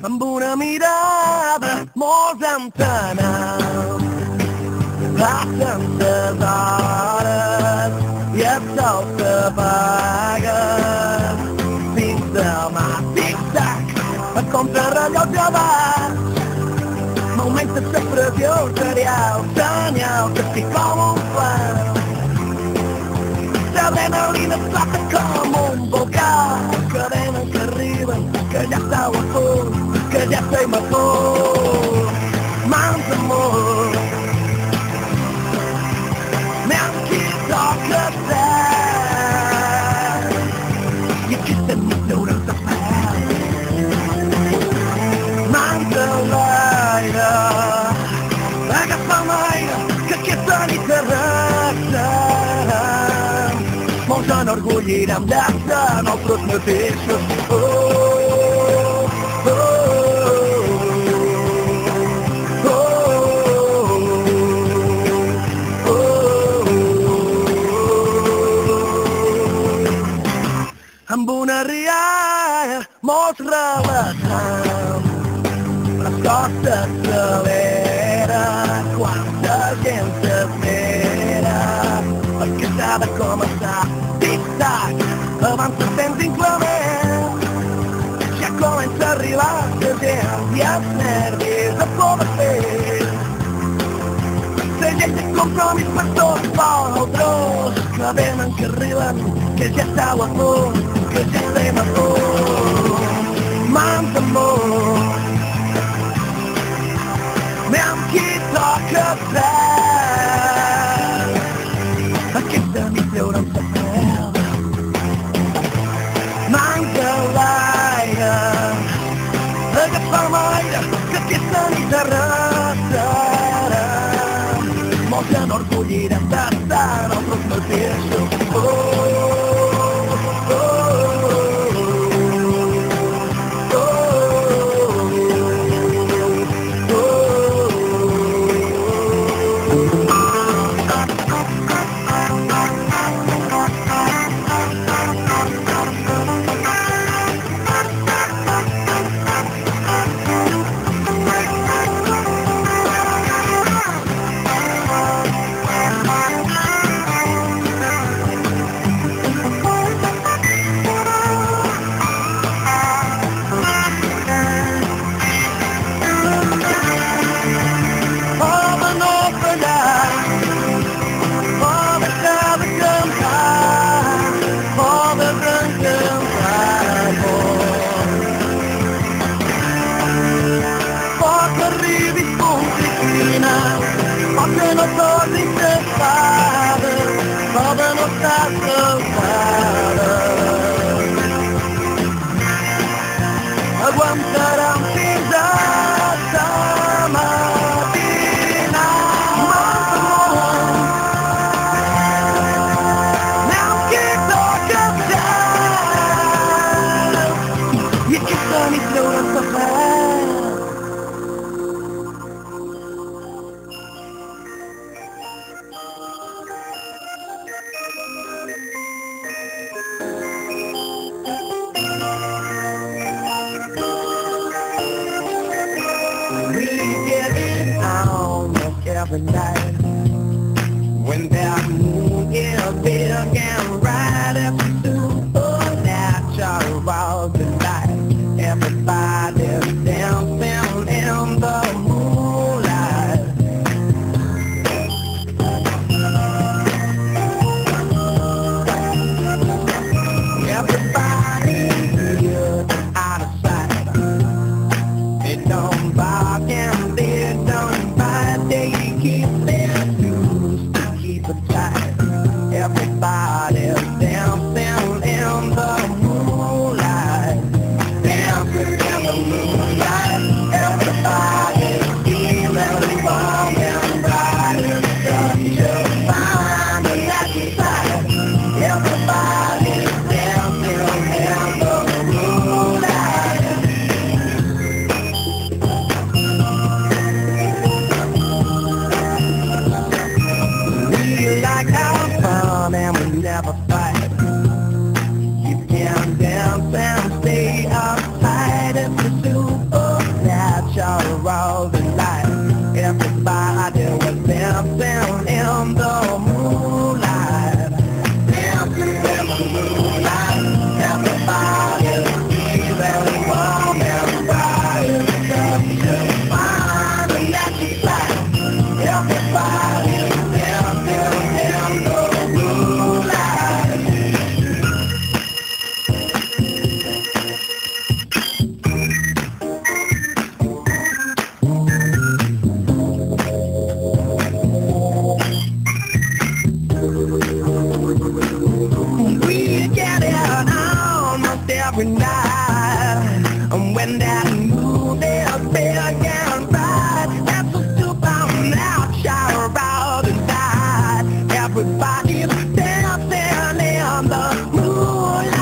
amb una mirada molt entana. Passen les hores i el sol s'apaga fins demà. Tic-tac, a contrarrellotge baix, m'augmenta la pressió arterial, senyal que estic com un flash. L'adrenalina salta com un volcà, cadenes que arriben, que ja estàu a punt, que ja estem a punt. Mans amunt, anem qui toca ser, i aquesta nit haurem de fer. Mans a l'aire, agafa'm aire, que aquesta nit arrasarem. Molts enorgullirem de ser nosaltres mateixos. Amb una rialla molt relaxant, les costes s'acelera quan la gent s'espera, perquè s'ha de començar. Tic-tac, abans se sents inclement, ja comença a arribar la gent i els nervis a poder fer. La llei de compromís per tots vosaltres, que venen, que arriben, que ja estàu a punt, que ja estem a punt. Mans amunt, anem qui toca ser, aquesta nit haurem de fer. Mans a l'aire, agafa'm aire, que aquesta nit arrasarem. Molts enorgullirem de ser nosaltres mateixos. Poden no tornin tapada, poden no estar salvada. Aguantaran fins a la matina. Anem qui toca ser, i aquesta nit haurem de fer. Every night when that moon is big and bright, every supernatural of the night, everybody's dancing in the moonlight. Everybody here out of sight, they don't bark and they don't bite, they keep their shoes to keep it tight. Everybody's dancing in the moonlight, dancing in the moonlight. Everybody's feeling warm and bright, it's such a fine and happy sight. Everybody's dancing in the moonlight. We like our fun and we never fight. You can dance and stay uptight. It's a super all the light. Everybody was dancing in the moonlight. Dancing in the moonlight. Everybody was feeling warm and bright. Such a fine electric light. Everybody was dancing in the moonlight. We get it almost every night, and when that moon is big and bright, that's a super loud shower out and night. Everybody's dancing in the moonlight.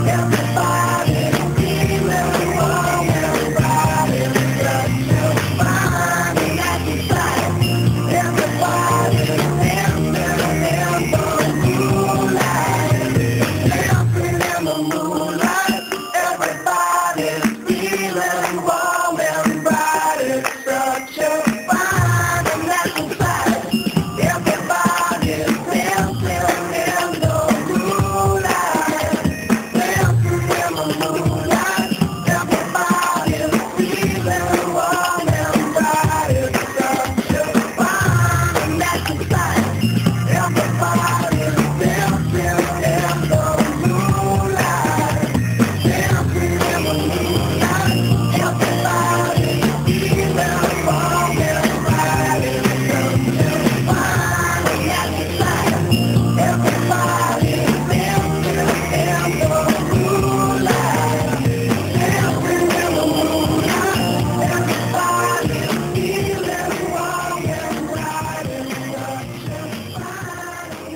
Everybody's feeling warm and bright. It's such a fine electric light. Everybody's dancing in the moonlight. Dancing in the moonlight. Everybody's feeling warm and bright. It's such a fine electric light. Everybody's dancing in the moonlight. Dancing in the moonlight. Everybody's feeling warm and bright. It's such a fine electric light. Everybody's dancing in the moonlight. Dancing in the moonlight. Everybody's feeling warm and bright. It's such a fine electric light. Everybody's dancing in the moonlight. Dancing in the moonlight. Everybody's feeling warm and bright. It's such a fine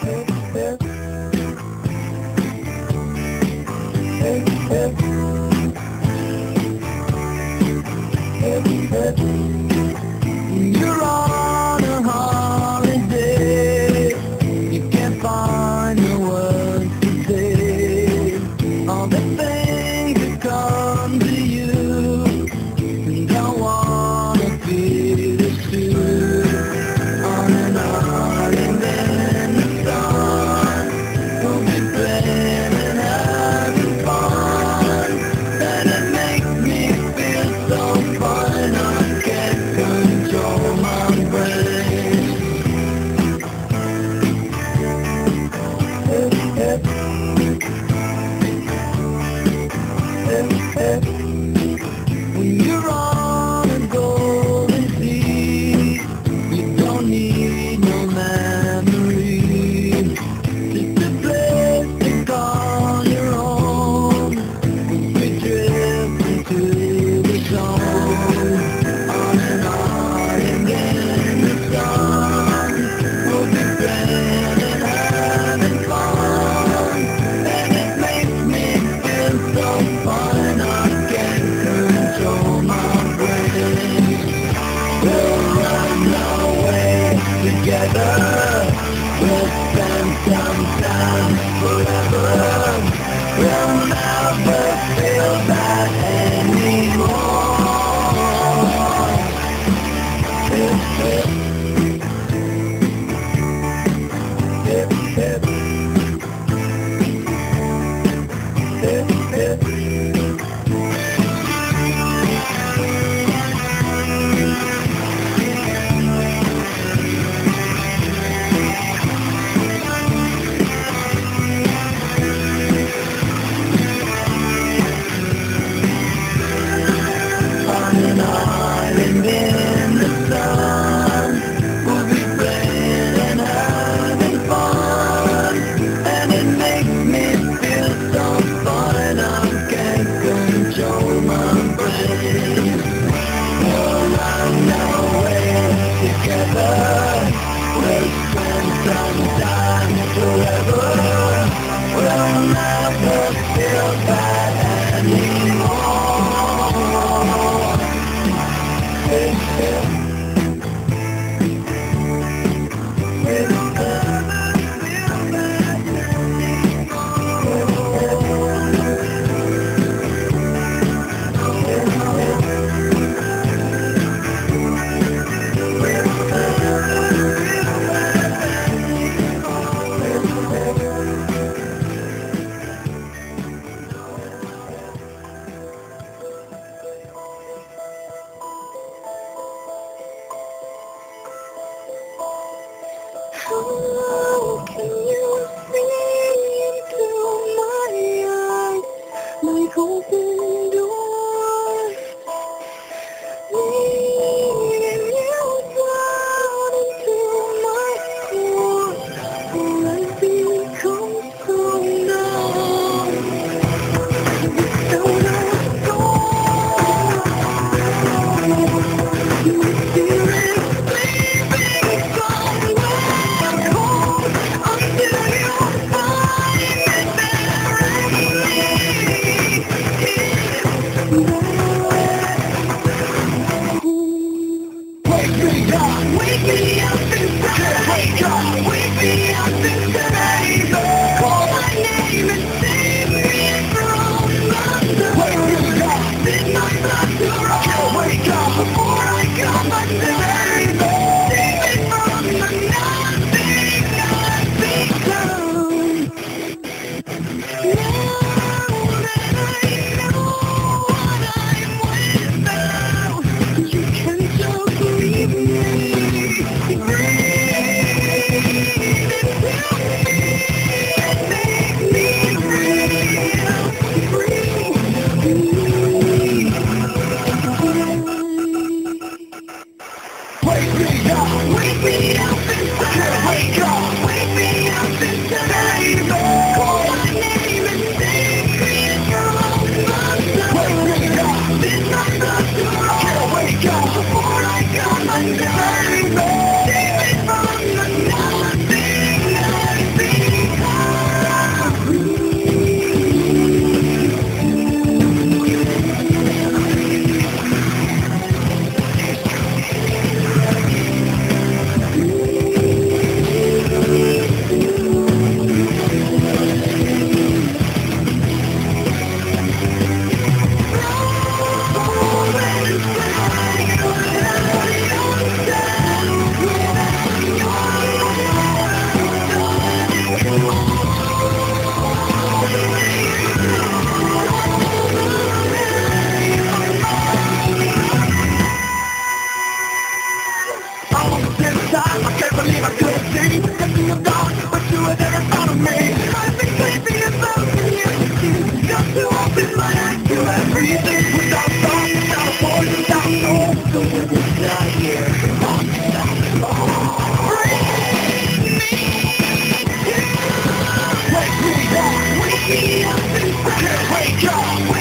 electric You're on a holiday. You can't find your words to say all the things that come to you. And I wanna feel it too. On an island in the sun, we'll be playing and having fun. And it makes me feel so fine. I can't control my brain. When you're on a golden sea, you don't need no memory. Just a place to call your own. We drift into the zone. On an island in the sun, we'll be playing and having fun. Go!